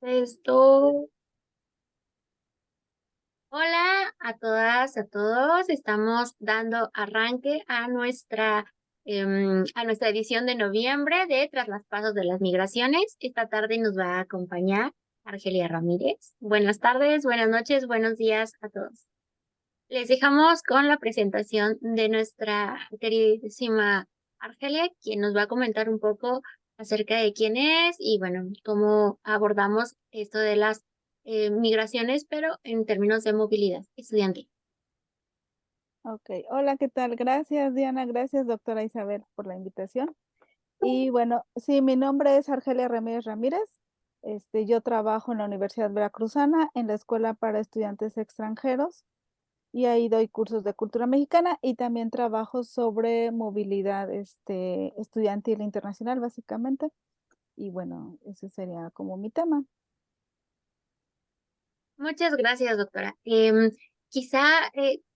Esto, hola a todas, a todos. Estamos dando arranque a nuestra edición de noviembre de Tras las Pasos de las Migraciones. Esta tarde nos va a acompañar Argelia Ramírez. Buenas tardes, buenas noches, buenos días a todos. Les dejamos con la presentación de nuestra queridísima Argelia, quien nos va a comentar un poco acerca de quién es y, bueno, cómo abordamos esto de las migraciones, pero en términos de movilidad estudiantil. Ok, hola, ¿qué tal? Gracias, Diana, gracias, doctora Isabel, por la invitación. Y bueno, sí, mi nombre es Argelia Ramírez Ramírez. Yo trabajo en la Universidad Veracruzana, en la Escuela para Estudiantes Extranjeros, y ahí doy cursos de cultura mexicana y también trabajo sobre movilidad, estudiantil internacional, básicamente. Y bueno, ese sería como mi tema. Muchas gracias, doctora. Quizá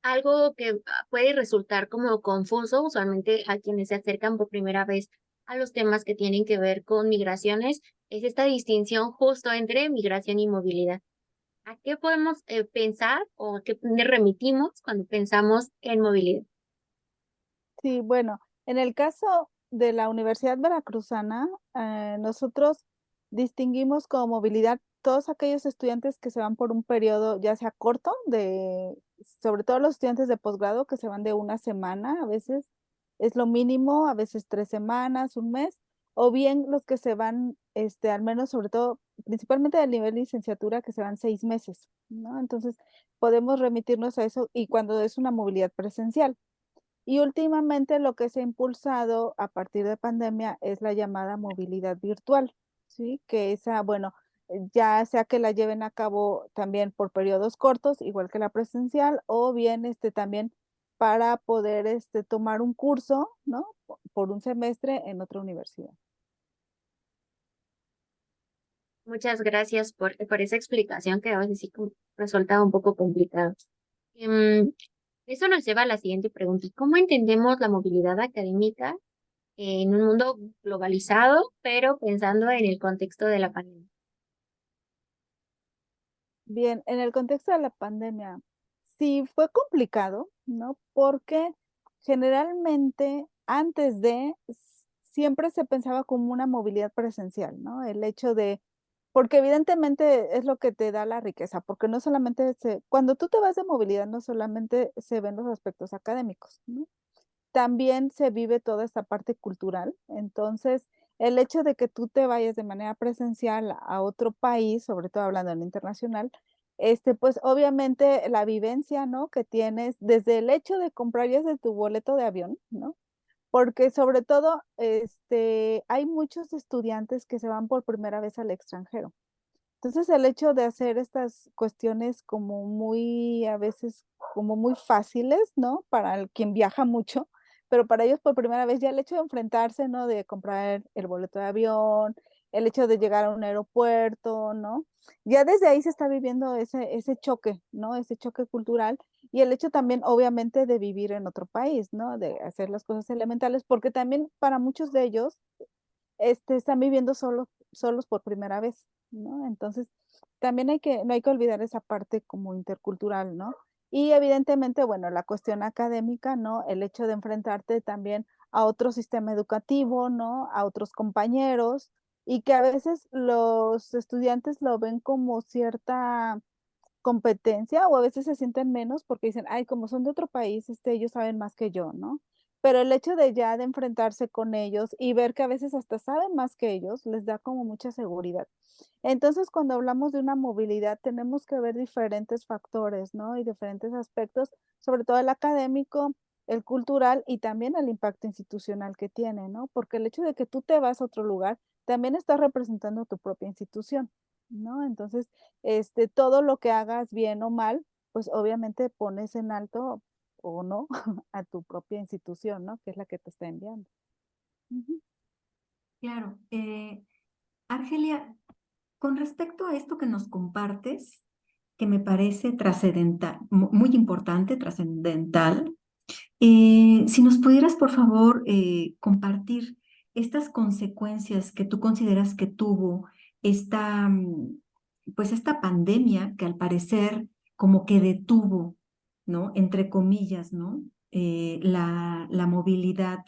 algo que puede resultar como confuso usualmente a quienes se acercan por primera vez a los temas que tienen que ver con migraciones es esta distinción justo entre migración y movilidad. ¿A qué podemos pensar o a qué remitimos cuando pensamos en movilidad? Sí, bueno, en el caso de la Universidad Veracruzana, nosotros distinguimos como movilidad todos aquellos estudiantes que se van por un periodo ya sea corto, sobre todo los estudiantes de posgrado que se van de una semana, a veces es lo mínimo, a veces 3 semanas, un mes, o bien los que se van, al menos sobre todo, principalmente del nivel licenciatura, que se van 6 meses, ¿no? Entonces, podemos remitirnos a eso y cuando es una movilidad presencial. Y últimamente lo que se ha impulsado a partir de pandemia es la llamada movilidad virtual, ¿sí? Que esa, bueno, ya sea que la lleven a cabo también por periodos cortos, igual que la presencial, o bien también para poder tomar un curso, ¿no? Por un semestre en otra universidad. Muchas gracias por esa explicación que a veces sí resulta un poco complicado. Em, Eso nos lleva a la siguiente pregunta. ¿Cómo entendemos la movilidad académica en un mundo globalizado, pero pensando en el contexto de la pandemia? Bien, en el contexto de la pandemia, sí fue complicado, ¿no? Porque generalmente antes siempre se pensaba como una movilidad presencial, ¿no? El hecho de, porque evidentemente es lo que te da la riqueza, porque no solamente cuando tú te vas de movilidad, no solamente se ven los aspectos académicos, ¿no? También se vive toda esta parte cultural. Entonces, el hecho de que tú te vayas de manera presencial a otro país, sobre todo hablando en internacional, pues obviamente la vivencia, ¿no? Que tienes desde el hecho de comprar ya desde tu boleto de avión, ¿no? Porque sobre todo, hay muchos estudiantes que se van por primera vez al extranjero. Entonces, el hecho de hacer estas cuestiones como muy, a veces, como muy fáciles, ¿no? Para quien viaja mucho, pero para ellos por primera vez ya el hecho de enfrentarse, ¿no? De comprar el boleto de avión, el hecho de llegar a un aeropuerto, ¿no? Ya desde ahí se está viviendo ese choque, ¿no? Ese choque cultural y el hecho también, obviamente, de vivir en otro país, ¿no? De hacer las cosas elementales, porque también para muchos de ellos están viviendo solos por primera vez, ¿no? Entonces, también no hay que olvidar esa parte como intercultural, ¿no? Y evidentemente, bueno, la cuestión académica, ¿no? El hecho de enfrentarte también a otro sistema educativo, ¿no? A otros compañeros, y que a veces los estudiantes lo ven como cierta competencia, o a veces se sienten menos porque dicen: "Ay, como son de otro país, ellos saben más que yo", ¿no? Pero el hecho de ya de enfrentarse con ellos y ver que a veces hasta saben más que ellos, les da como mucha seguridad. Entonces, cuando hablamos de una movilidad, tenemos que ver diferentes factores, ¿no? Y diferentes aspectos, sobre todo el académico, el cultural y también el impacto institucional que tiene, ¿no? Porque el hecho de que tú te vas a otro lugar, también estás representando tu propia institución, ¿no? Entonces, todo lo que hagas bien o mal, pues obviamente pones en alto o no a tu propia institución, ¿no? Que es la que te está enviando. Ujú. Claro. Argelia, con respecto a esto que nos compartes, que me parece trascendental, muy importante, trascendental, si nos pudieras, por favor, compartir estas consecuencias que tú consideras que tuvo esta pues esta pandemia que al parecer como que detuvo, ¿no? Entre comillas, ¿no? La movilidad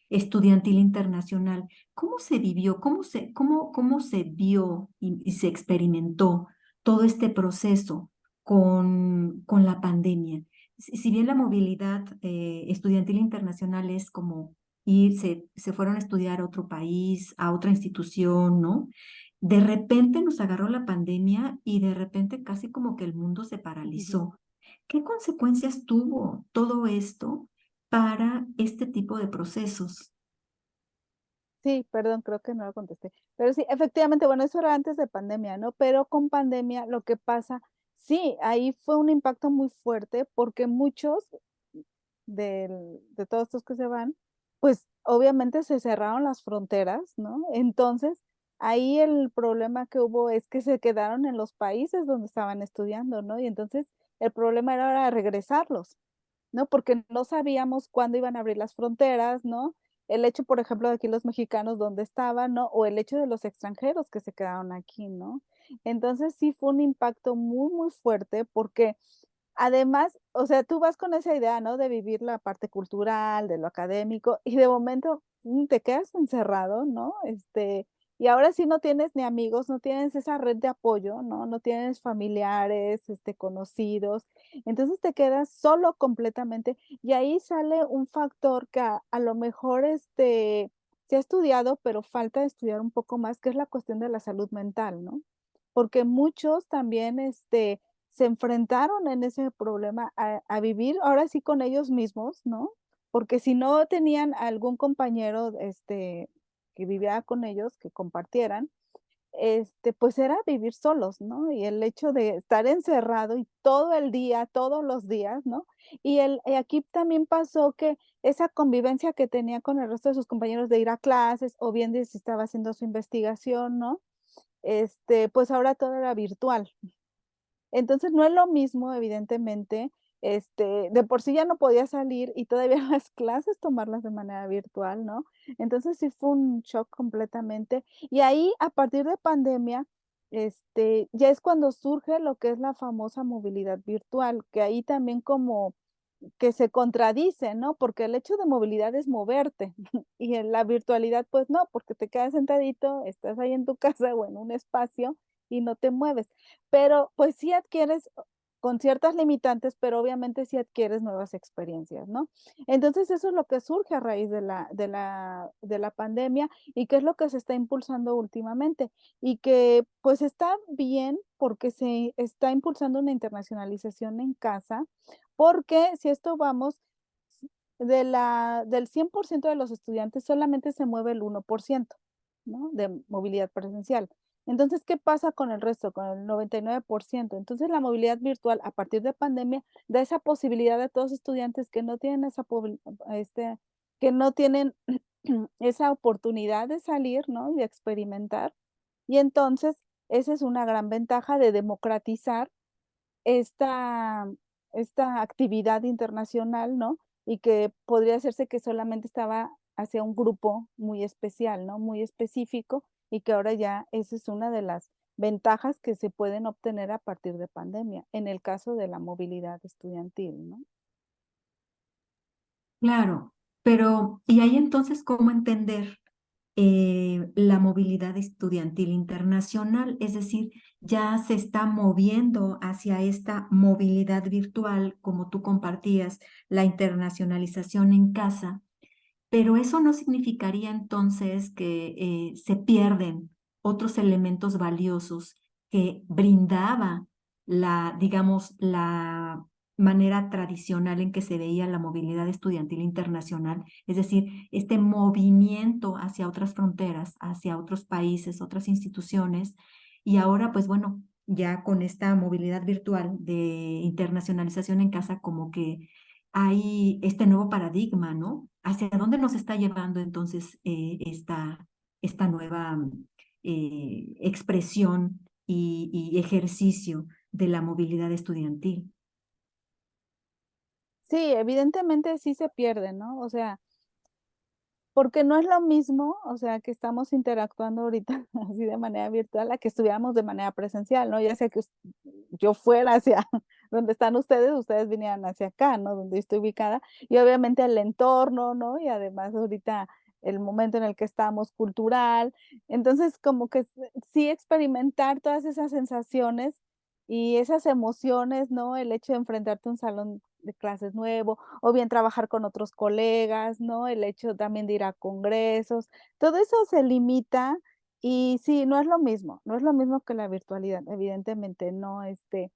estudiantil internacional. ¿Cómo se vivió? ¿Cómo se vio y se experimentó todo este proceso con la pandemia? Si bien la movilidad estudiantil internacional es como se fueron a estudiar a otro país, a otra institución, ¿no? De repente nos agarró la pandemia y de repente casi como que el mundo se paralizó. ¿Qué consecuencias tuvo todo esto para este tipo de procesos? Sí, perdón, creo que no lo contesté. Pero sí, efectivamente, bueno, eso era antes de pandemia, ¿no? Pero con pandemia lo que pasa, sí, ahí fue un impacto muy fuerte porque muchos de todos estos que se van, pues obviamente se cerraron las fronteras, ¿no? Entonces, ahí el problema que hubo es que se quedaron en los países donde estaban estudiando, ¿no? Y entonces el problema era ahora regresarlos, ¿no? Porque no sabíamos cuándo iban a abrir las fronteras, ¿no? El hecho, por ejemplo, de aquí los mexicanos dónde estaban, ¿no? O el hecho de los extranjeros que se quedaron aquí, ¿no? Entonces sí fue un impacto muy, muy fuerte porque además, o sea, tú vas con esa idea, ¿no? De vivir la parte cultural, de lo académico, y de momento, te quedas encerrado, ¿no? Y ahora sí no tienes ni amigos, no tienes esa red de apoyo, ¿no? No tienes familiares, conocidos. Entonces te quedas solo completamente, y ahí sale un factor que a lo mejor, se ha estudiado, pero falta estudiar un poco más, que es la cuestión de la salud mental, ¿no? Porque muchos también, se enfrentaron en ese problema a vivir ahora sí con ellos mismos, ¿no? Porque si no tenían algún compañero, que viviera con ellos, que compartieran, pues era vivir solos, ¿no? Y el hecho de estar encerrado y todo el día, todos los días, ¿no? Y aquí también pasó que esa convivencia que tenía con el resto de sus compañeros de ir a clases, o bien de si estaba haciendo su investigación, ¿no? Pues ahora todo era virtual. Entonces, no es lo mismo, evidentemente, de por sí ya no podía salir y todavía las clases tomarlas de manera virtual, ¿no? Entonces, sí fue un shock completamente. Y ahí, a partir de pandemia, ya es cuando surge lo que es la famosa movilidad virtual, que ahí también como que se contradice, ¿no? Porque el hecho de movilidad es moverte y en la virtualidad, pues no, porque te quedas sentadito, estás ahí en tu casa o en un espacio y no te mueves. Pero, pues sí adquieres con ciertas limitantes, pero obviamente sí adquieres nuevas experiencias, ¿no? Entonces, eso es lo que surge a raíz de la pandemia y qué es lo que se está impulsando últimamente. Y que, pues, está bien porque se está impulsando una internacionalización en casa, porque si esto vamos, del 100% de los estudiantes solamente se mueve el 1%, ¿no? De movilidad presencial. Entonces, ¿qué pasa con el resto, con el 99%? Entonces, la movilidad virtual a partir de pandemia da esa posibilidad a todos los estudiantes que no tienen que no tienen esa oportunidad de salir, ¿no? Y de experimentar. Y entonces, esa es una gran ventaja de democratizar esta esta actividad internacional, ¿no? Y que podría hacerse que solamente estaba hacia un grupo muy especial, ¿no? Muy específico, y que ahora ya esa es una de las ventajas que se pueden obtener a partir de pandemia, en el caso de la movilidad estudiantil, ¿no? Claro, pero ¿y ahí entonces cómo entender la movilidad estudiantil internacional? Es decir, ya se está moviendo hacia esta movilidad virtual, como tú compartías, la internacionalización en casa. Pero eso no significaría entonces que se pierden otros elementos valiosos que brindaba digamos, la manera tradicional en que se veía la movilidad estudiantil internacional, es decir, este movimiento hacia otras fronteras, hacia otros países, otras instituciones, y ahora, pues bueno, ya con esta movilidad virtual de internacionalización en casa, como que hay este nuevo paradigma, ¿no? ¿Hacia dónde nos está llevando entonces esta nueva expresión y ejercicio de la movilidad estudiantil? Sí, evidentemente sí se pierde, ¿no? O sea, porque no es lo mismo, o sea, que estamos interactuando ahorita así de manera virtual a que estuviéramos de manera presencial, ¿no? Ya sea que yo fuera hacia donde están ustedes, ustedes vinieran hacia acá, ¿no? Donde estoy ubicada, y obviamente el entorno, ¿no? Y además ahorita el momento en el que estamos cultural. Entonces, como que sí experimentar todas esas sensaciones y esas emociones, ¿no? El hecho de enfrentarte a un salón de clases nuevo, o bien trabajar con otros colegas, ¿no? El hecho también de ir a congresos, todo eso se limita y sí, no es lo mismo, no es lo mismo que la virtualidad, evidentemente, no, esa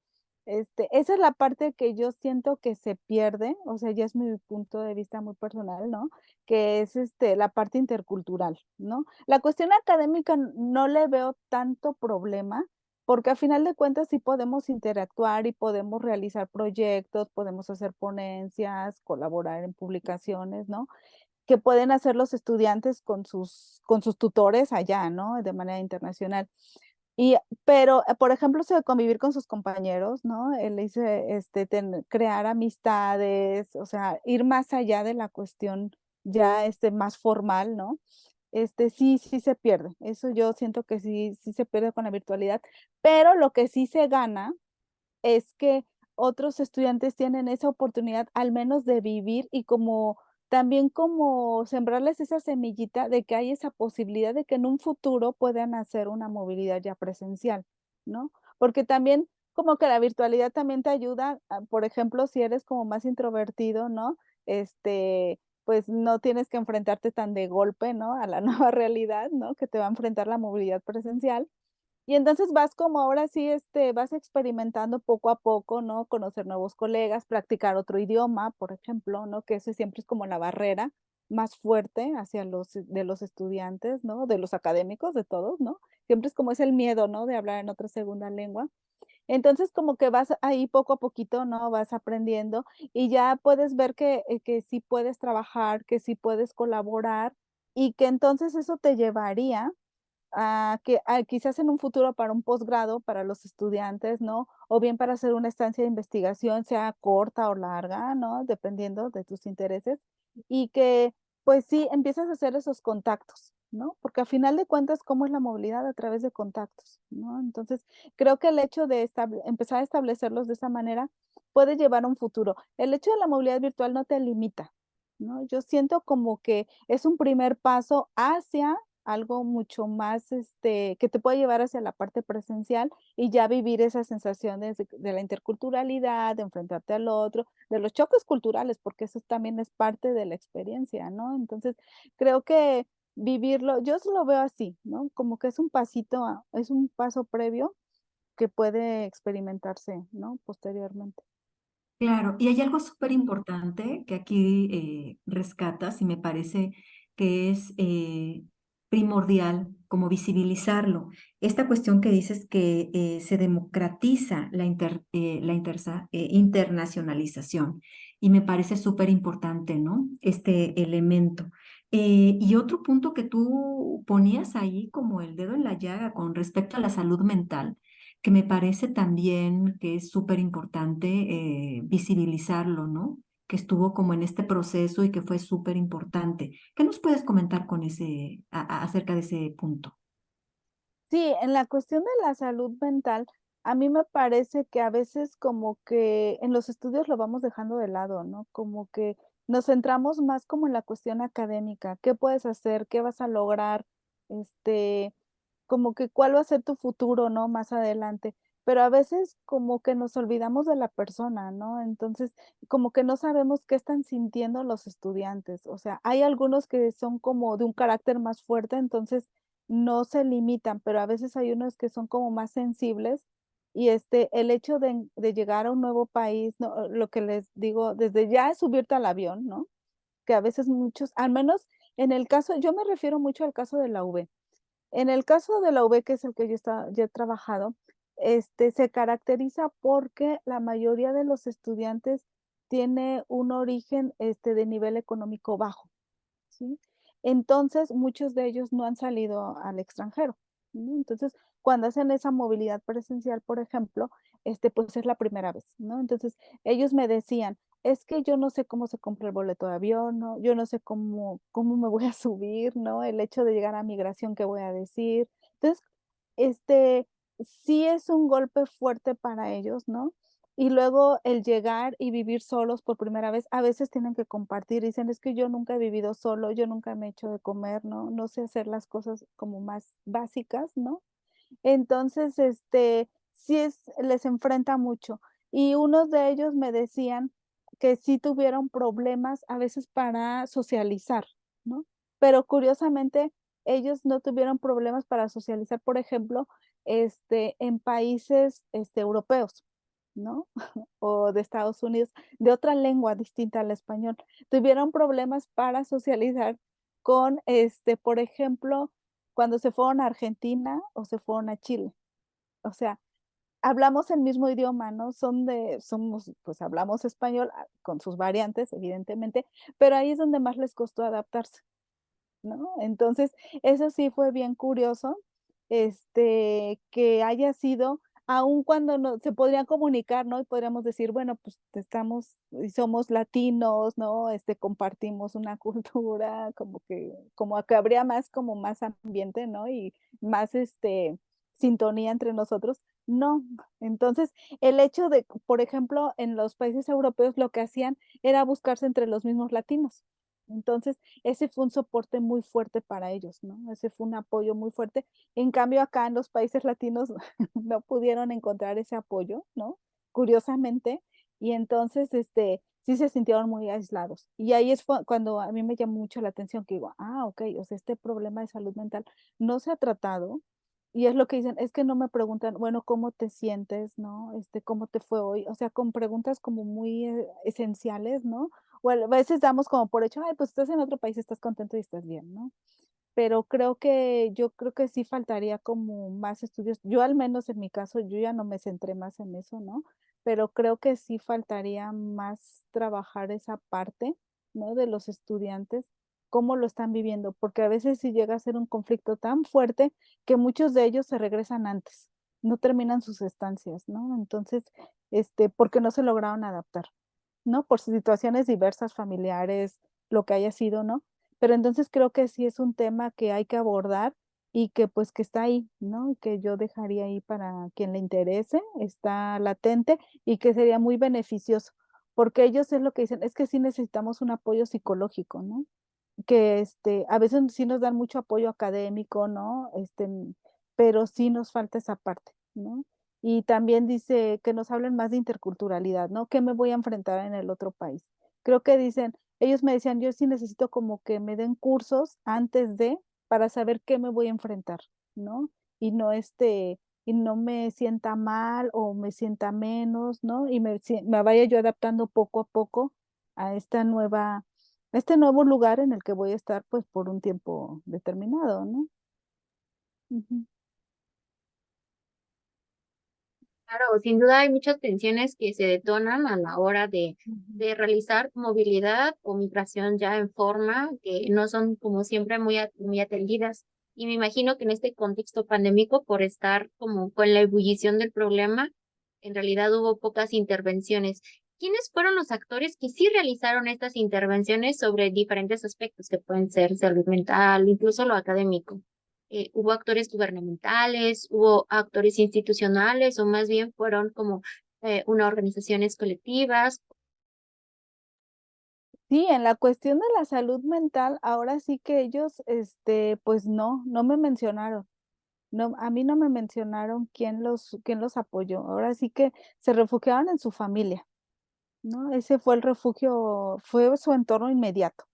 es la parte que yo siento que se pierde, o sea, ya es mi punto de vista muy personal, ¿no? Que es, la parte intercultural, ¿no? La cuestión académica no le veo tanto problema, porque a final de cuentas sí podemos interactuar y podemos realizar proyectos, podemos hacer ponencias, colaborar en publicaciones, ¿no? Que pueden hacer los estudiantes con sus tutores allá, ¿no? De manera internacional. Y, pero, por ejemplo, eso de convivir con sus compañeros, ¿no? Él dice, crear amistades, o sea, ir más allá de la cuestión ya, más formal, ¿no? Sí, sí se pierde. Eso yo siento que sí, sí se pierde con la virtualidad, pero lo que sí se gana es que otros estudiantes tienen esa oportunidad al menos de vivir y como también como sembrarles esa semillita de que hay esa posibilidad de que en un futuro puedan hacer una movilidad ya presencial, ¿no? Porque también como que la virtualidad también te ayuda, por ejemplo, si eres como más introvertido, ¿no? Pues no tienes que enfrentarte tan de golpe, ¿no? A la nueva realidad, ¿no? Que te va a enfrentar la movilidad presencial. Y entonces vas como ahora sí, vas experimentando poco a poco, ¿no? Conocer nuevos colegas, practicar otro idioma, por ejemplo, ¿no? Que ese siempre es como la barrera más fuerte hacia de los estudiantes, ¿no? De los académicos, de todos, ¿no? Siempre es como es el miedo, ¿no? De hablar en otra segunda lengua. Entonces, como que vas ahí poco a poquito, ¿no? Vas aprendiendo y ya puedes ver que sí puedes trabajar, que sí puedes colaborar y que entonces eso te llevaría quizás en un futuro para un posgrado para los estudiantes, ¿no? O bien para hacer una estancia de investigación, sea corta o larga, ¿no? Dependiendo de tus intereses. Y que, pues sí, empiezas a hacer esos contactos, ¿no? Porque a final de cuentas, ¿cómo es la movilidad? A través de contactos, ¿no? Entonces, creo que el hecho de empezar a establecerlos de esa manera puede llevar a un futuro. El hecho de la movilidad virtual no te limita, ¿no? Yo siento como que es un primer paso hacia algo mucho más, que te puede llevar hacia la parte presencial y ya vivir esas sensaciones de la interculturalidad, de enfrentarte al otro, de los choques culturales, porque eso también es parte de la experiencia, ¿no? Entonces, creo que vivirlo, yo sí lo veo así, ¿no? Como que es un pasito, es un paso previo que puede experimentarse, ¿no? Posteriormente. Claro, y hay algo súper importante que aquí rescatas y me parece que es primordial como visibilizarlo. Esta cuestión que dices que se democratiza internacionalización y me parece súper importante, ¿no? Este elemento. Y otro punto que tú ponías ahí como el dedo en la llaga con respecto a la salud mental que me parece también que es súper importante visibilizarlo, ¿no? Que estuvo como en este proceso y que fue súper importante. ¿Qué nos puedes comentar con acerca de ese punto? Sí, en la cuestión de la salud mental, a mí me parece que a veces como que en los estudios lo vamos dejando de lado, ¿no? Como que nos centramos más como en la cuestión académica, qué puedes hacer, qué vas a lograr, este, como que cuál va a ser tu futuro, ¿no? Más adelante. Pero a veces como que nos olvidamos de la persona, ¿no? Entonces, como que no sabemos qué están sintiendo los estudiantes. O sea, hay algunos que son como de un carácter más fuerte, entonces no se limitan, pero a veces hay unos que son como más sensibles y el hecho de llegar a un nuevo país, ¿no? Lo que les digo, desde ya es subirte al avión, ¿no? Que a veces muchos, al menos en el caso, yo me refiero mucho al caso de la UV. En el caso de la UV, que es el que yo he trabajado, se caracteriza porque la mayoría de los estudiantes tiene un origen, de nivel económico bajo. ¿Sí? Entonces, muchos de ellos no han salido al extranjero, ¿no? Entonces, cuando hacen esa movilidad presencial, por ejemplo, pues es la primera vez, ¿no? Entonces, ellos me decían, es que yo no sé cómo se compra el boleto de avión, ¿no? Yo no sé cómo me voy a subir, ¿no? El hecho de llegar a migración, ¿qué voy a decir? Entonces, este, sí es un golpe fuerte para ellos, ¿no? Y luego el llegar y vivir solos por primera vez, a veces tienen que compartir, dicen, es que yo nunca he vivido solo, yo nunca me he hecho de comer, ¿no? No sé hacer las cosas como más básicas, ¿no? Entonces, sí les enfrenta mucho. Y unos de ellos me decían que sí tuvieron problemas a veces para socializar, ¿no? Pero curiosamente, ellos no tuvieron problemas para socializar, por ejemplo, en países, europeos, ¿no? O de Estados Unidos, de otra lengua distinta al español. Tuvieron problemas para socializar con, por ejemplo, cuando se fueron a Argentina o se fueron a Chile. O sea, hablamos el mismo idioma, ¿no? Pues hablamos español con sus variantes, evidentemente, pero ahí es donde más les costó adaptarse, ¿no? Entonces, eso sí fue bien curioso, que haya sido, aun cuando no se podrían comunicar, ¿no? Y podríamos decir, bueno, pues estamos y somos latinos, ¿no? Compartimos una cultura, como que habría más como más ambiente, ¿no? Y más, sintonía entre nosotros. No. Entonces, el hecho de, por ejemplo, en los países europeos lo que hacían era buscarse entre los mismos latinos. Entonces, ese fue un soporte muy fuerte para ellos, ¿no? Ese fue un apoyo muy fuerte. En cambio, acá en los países latinos no pudieron encontrar ese apoyo, ¿no? Curiosamente, y entonces, sí se sintieron muy aislados. Y ahí cuando a mí me llamó mucho la atención que digo, ok, o sea, este problema de salud mental no se ha tratado. Y es lo que dicen, es que no me preguntan, bueno, ¿cómo te sientes, no? ¿Cómo te fue hoy? O sea, con preguntas como muy esenciales, ¿no? O a veces damos como por hecho, ay, pues estás en otro país, estás contento y estás bien, ¿no? Pero yo creo que sí faltaría como más estudios. Yo al menos en mi caso, yo ya no me centré más en eso, ¿no? Pero creo que sí faltaría más trabajar esa parte, ¿no? De los estudiantes, cómo lo están viviendo, porque a veces sí llega a ser un conflicto tan fuerte que muchos de ellos se regresan antes, no terminan sus estancias, ¿no? Entonces, porque no se lograron adaptar, ¿no? Por situaciones diversas, familiares, lo que haya sido, ¿no? Pero entonces creo que sí es un tema que hay que abordar y que pues que está ahí, ¿no? Y que yo dejaría ahí para quien le interese, está latente y que sería muy beneficioso, porque ellos es lo que dicen, es que sí necesitamos un apoyo psicológico, ¿no? Que a veces sí nos dan mucho apoyo académico, ¿no? Pero sí nos falta esa parte, ¿no? Y también dice que nos hablen más de interculturalidad, ¿no? ¿Qué me voy a enfrentar en el otro país? Creo que dicen, ellos me decían, yo sí necesito como que me den cursos antes de, para saber qué me voy a enfrentar, ¿no? Y no y no me sienta mal o me sienta menos, ¿no? Y me vaya yo adaptando poco a poco a este nuevo lugar en el que voy a estar, pues, por un tiempo determinado, ¿no? Ujú. Claro, sin duda hay muchas tensiones que se detonan a la hora Ujú. de realizar movilidad o migración ya en forma, que no son como siempre muy atendidas. Y me imagino que en este contexto pandémico, por estar como con la ebullición del problema, en realidad hubo pocas intervenciones. ¿Quiénes fueron los actores que sí realizaron estas intervenciones sobre diferentes aspectos que pueden ser salud mental, incluso lo académico? ¿Hubo actores gubernamentales, hubo actores institucionales o más bien fueron como unas organizaciones colectivas? Sí, en la cuestión de la salud mental, ahora sí que ellos, pues no me mencionaron. No, a mí no me mencionaron quién los apoyó. Ahora sí que se refugiaron en su familia, ¿no? Ese fue el refugio, fue su entorno inmediato.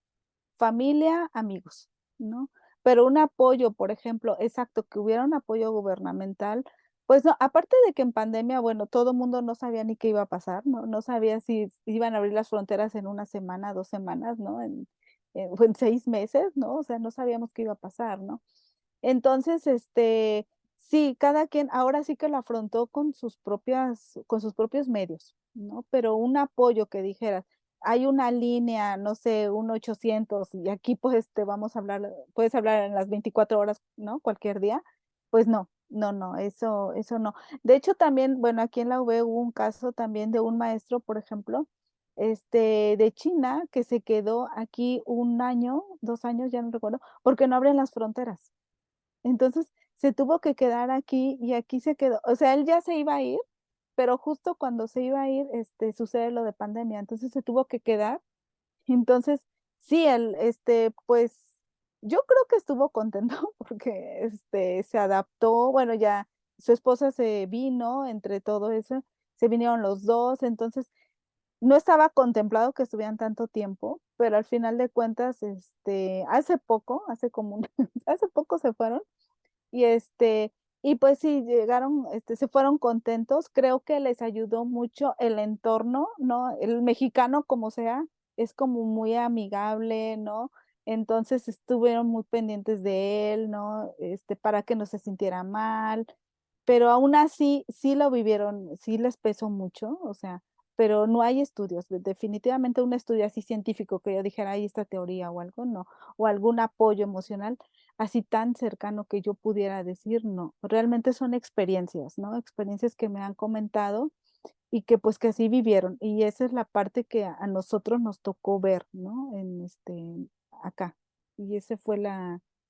Familia, amigos, ¿no? Pero un apoyo, por ejemplo, exacto, que hubiera un apoyo gubernamental, pues no, aparte de que en pandemia, bueno, todo el mundo no sabía ni qué iba a pasar, ¿no? No sabía si iban a abrir las fronteras en una semana, 2 semanas, ¿no? O en 6 meses, ¿no? O sea, no sabíamos qué iba a pasar, ¿no? Entonces, sí, cada quien ahora sí que lo afrontó con sus propios medios, ¿no? Pero un apoyo que dijera, hay una línea, no sé, un 800 y aquí pues te vamos a hablar, puedes hablar en las 24 horas, ¿no? Cualquier día. Pues no, eso no. De hecho, también, bueno, aquí en la UB hubo un caso también de un maestro, por ejemplo, de China que se quedó aquí 1 año, 2 años, ya no recuerdo, porque no abren las fronteras. Entonces se tuvo que quedar aquí y aquí se quedó. O sea, él ya se iba a ir, pero justo cuando se iba a ir, sucede lo de pandemia. Entonces se tuvo que quedar. Entonces, sí, él, pues, yo creo que estuvo contento porque, se adaptó. Bueno, ya su esposa se vino, entre todo eso, se vinieron los dos. Entonces, no estaba contemplado que estuvieran tanto tiempo, pero al final de cuentas, hace poco, hace como hace poco se fueron y y pues sí, llegaron, se fueron contentos. Creo que les ayudó mucho el entorno, ¿no? El mexicano, como sea, es como muy amigable, ¿no? Entonces estuvieron muy pendientes de él, ¿no? Para que no se sintiera mal, pero aún así, sí lo vivieron, sí les pesó mucho, o sea, pero no hay estudios, definitivamente un estudio así científico que yo dijera, hay esta teoría o algo, no, o algún apoyo emocional así tan cercano que yo pudiera decir, no, realmente son experiencias, ¿no? Experiencias que me han comentado y que pues que así vivieron. Y esa es la parte que a nosotros nos tocó ver, ¿no? Acá. Y ese fue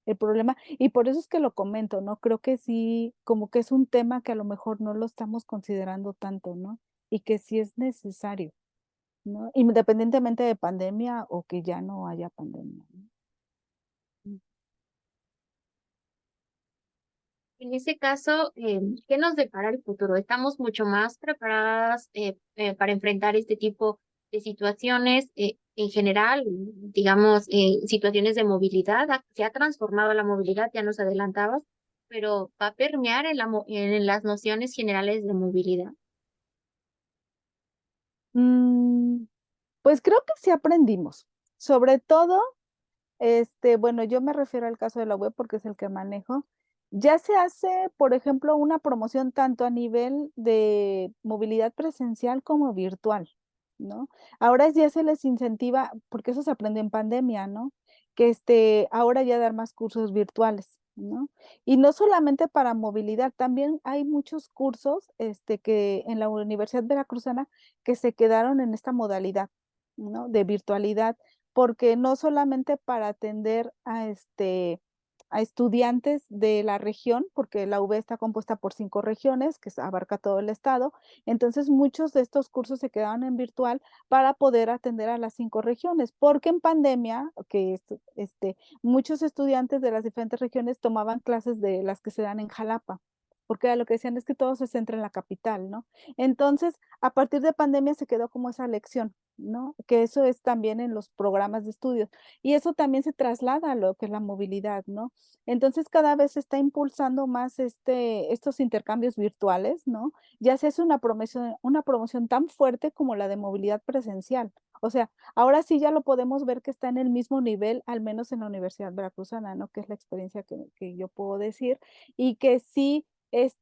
el problema. Y por eso es que lo comento, ¿no? Creo que sí, como que es un tema que a lo mejor no lo estamos considerando tanto, ¿no? Y que sí es necesario, ¿no? Independientemente de pandemia o que ya no haya pandemia, ¿no? En ese caso, ¿qué nos depara el futuro? ¿Estamos mucho más preparadas para enfrentar este tipo de situaciones en general, digamos, situaciones de movilidad? Se ha transformado la movilidad, ya nos adelantabas, pero va a permear en las nociones generales de movilidad. Mm, pues creo que sí aprendimos. Sobre todo, bueno, yo me refiero al caso de la web porque es el que manejo. Ya se hace, por ejemplo, una promoción tanto a nivel de movilidad presencial como virtual, ¿no? Ahora ya se les incentiva, porque eso se aprendió en pandemia, ¿no? Que ahora ya dar más cursos virtuales, ¿no? Y no solamente para movilidad, también hay muchos cursos, que en la Universidad Veracruzana que se quedaron en esta modalidad, ¿no? De virtualidad, porque no solamente para atender a estudiantes de la región, porque la UB está compuesta por 5 regiones, que abarca todo el estado. Entonces, muchos de estos cursos se quedaron en virtual para poder atender a las 5 regiones, porque en pandemia, que muchos estudiantes de las diferentes regiones tomaban clases de las que se dan en Jalapa, porque a lo que decían es que todo se centra en la capital, ¿no? Entonces, a partir de pandemia se quedó como esa lección, ¿no? Que eso es también en los programas de estudios. Y eso también se traslada a lo que es la movilidad, ¿no? Entonces, cada vez se está impulsando más estos intercambios virtuales, ¿no? Ya se hace una promoción tan fuerte como la de movilidad presencial. O sea, ahora sí ya lo podemos ver que está en el mismo nivel, al menos en la Universidad Veracruzana, ¿no? Que es la experiencia que yo puedo decir, y que sí,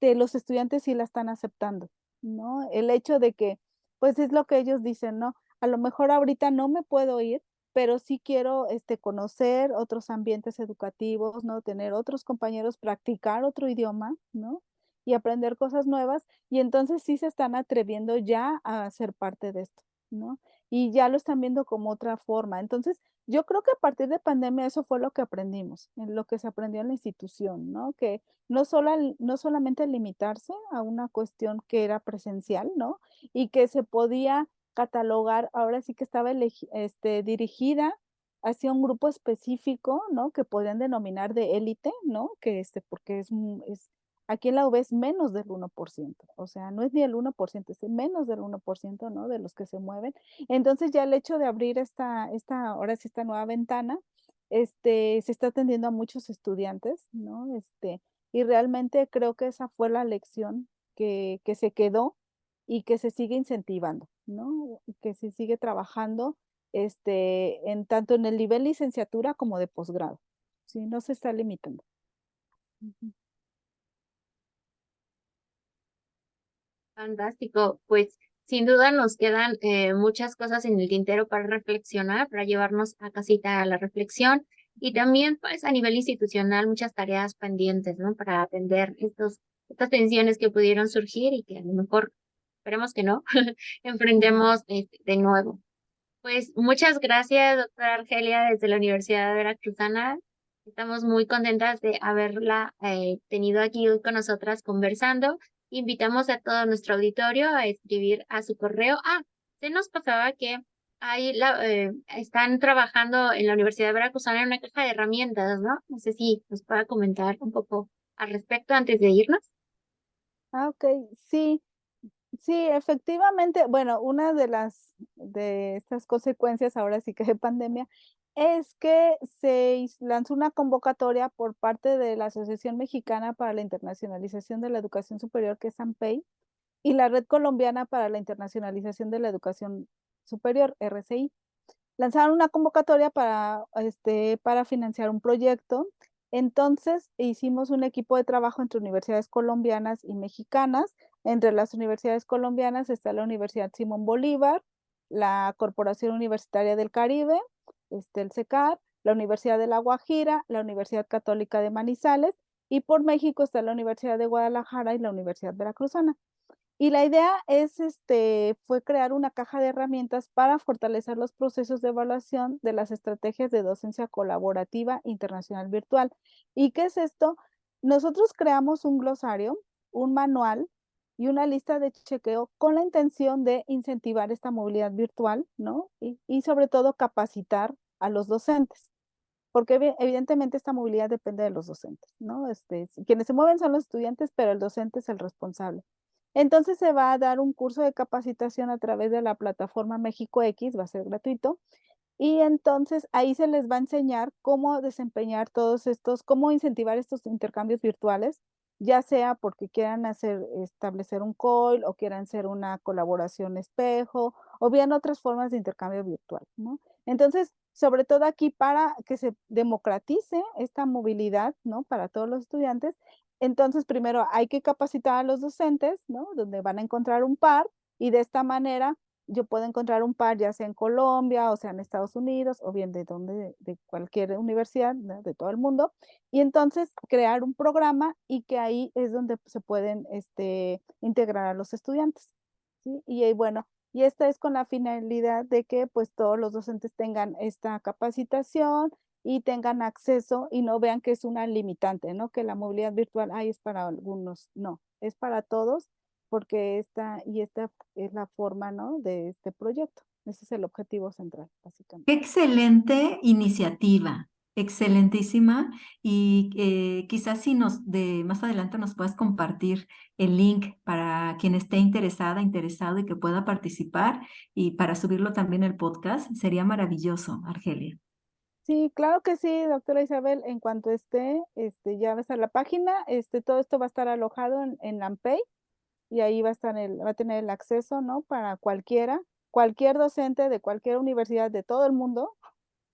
los estudiantes sí la están aceptando, ¿no? El hecho de que, pues es lo que ellos dicen, ¿no? A lo mejor ahorita no me puedo ir, pero sí quiero conocer otros ambientes educativos, ¿no? Tener otros compañeros, practicar otro idioma, ¿no? Y aprender cosas nuevas. Y entonces sí se están atreviendo ya a ser parte de esto, ¿no? Y ya lo están viendo como otra forma. Entonces, yo creo que a partir de pandemia eso fue lo que aprendimos, en lo que se aprendió en la institución, ¿no? Que no solamente limitarse a una cuestión que era presencial, ¿no? Y que se podía catalogar, ahora sí que estaba dirigida hacia un grupo específico, ¿no? Que podrían denominar de élite, ¿no? Que porque aquí en la UB es menos del 1%, o sea, no es ni el 1%, es menos del 1%, ¿no? De los que se mueven. Entonces ya el hecho de abrir ahora sí esta nueva ventana, se está atendiendo a muchos estudiantes, ¿no? Y realmente creo que esa fue la lección que se quedó y que se sigue incentivando, ¿no? Que se sigue trabajando en tanto en el nivel licenciatura como de posgrado. Sí, no se está limitando. Ujú. Fantástico, pues sin duda nos quedan muchas cosas en el tintero para reflexionar, para llevarnos a casita a la reflexión y también pues a nivel institucional muchas tareas pendientes, ¿no? Para atender estas tensiones que pudieron surgir y que a lo mejor, esperemos que no, Ujú. enfrentemos de nuevo. Pues muchas gracias, doctora Argelia, desde la Universidad Veracruzana. Estamos muy contentas de haberla tenido aquí hoy con nosotras conversando. Invitamos a todo nuestro auditorio a escribir a su correo. Ah, se nos pasaba que están trabajando en la Universidad Veracruzana en una caja de herramientas, ¿no? No sé si nos pueda comentar un poco al respecto antes de irnos. Ah, ok, sí. Sí, efectivamente, bueno, una de estas consecuencias ahora sí que de pandemia es que lanzó una convocatoria por parte de la Asociación Mexicana para la Internacionalización de la Educación Superior, que es AMPEI, y la Red Colombiana para la Internacionalización de la Educación Superior, RCI. Lanzaron una convocatoria para financiar un proyecto. Entonces, hicimos un equipo de trabajo entre universidades colombianas y mexicanas. Entre las universidades colombianas está la Universidad Simón Bolívar, la Corporación Universitaria del Caribe, el CECAR, la Universidad de La Guajira, la Universidad Católica de Manizales, y por México está la Universidad de Guadalajara y la Universidad Veracruzana. Y la idea fue crear una caja de herramientas para fortalecer los procesos de evaluación de las estrategias de docencia colaborativa internacional virtual. ¿Y qué es esto? Nosotros creamos un glosario, un manual y una lista de chequeo con la intención de incentivar esta movilidad virtual, ¿no? Y sobre todo capacitar a los docentes, porque evidentemente esta movilidad depende de los docentes, ¿no? Quienes se mueven son los estudiantes, pero el docente es el responsable. Entonces se va a dar un curso de capacitación a través de la plataforma México X, va a ser gratuito, y entonces ahí se les va a enseñar cómo desempeñar cómo incentivar estos intercambios virtuales, ya sea porque quieran establecer un COIL o quieran hacer una colaboración espejo, o bien otras formas de intercambio virtual, ¿no? Entonces, sobre todo aquí para que se democratice esta movilidad, ¿no? Para todos los estudiantes. Entonces, primero hay que capacitar a los docentes, ¿no? Donde van a encontrar un par, y de esta manera yo puedo encontrar un par, ya sea en Colombia, o sea en Estados Unidos, o bien de cualquier universidad, ¿no? De todo el mundo, y entonces crear un programa, y que ahí es donde se pueden integrar a los estudiantes, ¿sí? Y bueno, y esta es con la finalidad de que pues todos los docentes tengan esta capacitación y tengan acceso y no vean que es una limitante, ¿no? Que la movilidad virtual, es para algunos, no, es para todos, porque esta es la forma, ¿no? De este proyecto. Ese es el objetivo central, básicamente. Qué excelente iniciativa, excelentísima. Y quizás si más adelante nos puedas compartir el link para quien esté interesada, interesado y que pueda participar y para subirlo también al podcast, sería maravilloso, Argelia. Sí, claro que sí, doctora Isabel, en cuanto ya va a estar la página, todo esto va a estar alojado en la Ampey, y ahí va a tener el acceso, ¿no? Para cualquier docente de cualquier universidad de todo el mundo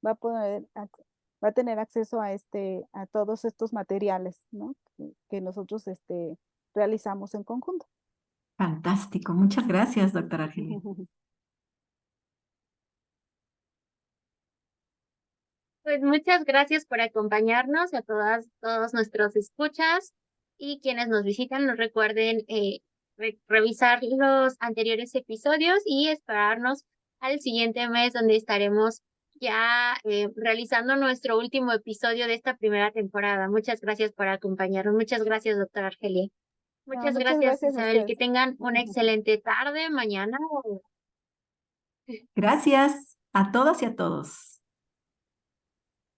va a poder, va a tener acceso a todos estos materiales, ¿no? Que nosotros, realizamos en conjunto. Fantástico. Muchas gracias, doctora Argelia. Pues muchas gracias por acompañarnos a todos nuestros escuchas y quienes nos visitan. Nos recuerden revisar los anteriores episodios y esperarnos al siguiente mes donde estaremos ya realizando nuestro último episodio de esta primera temporada. Muchas gracias por acompañarnos. Muchas gracias, doctora Argelia. No, Muchas muchas gracias, gracias a Isabel. ustedes. Que tengan una excelente tarde, mañana. Gracias a todas y a todos.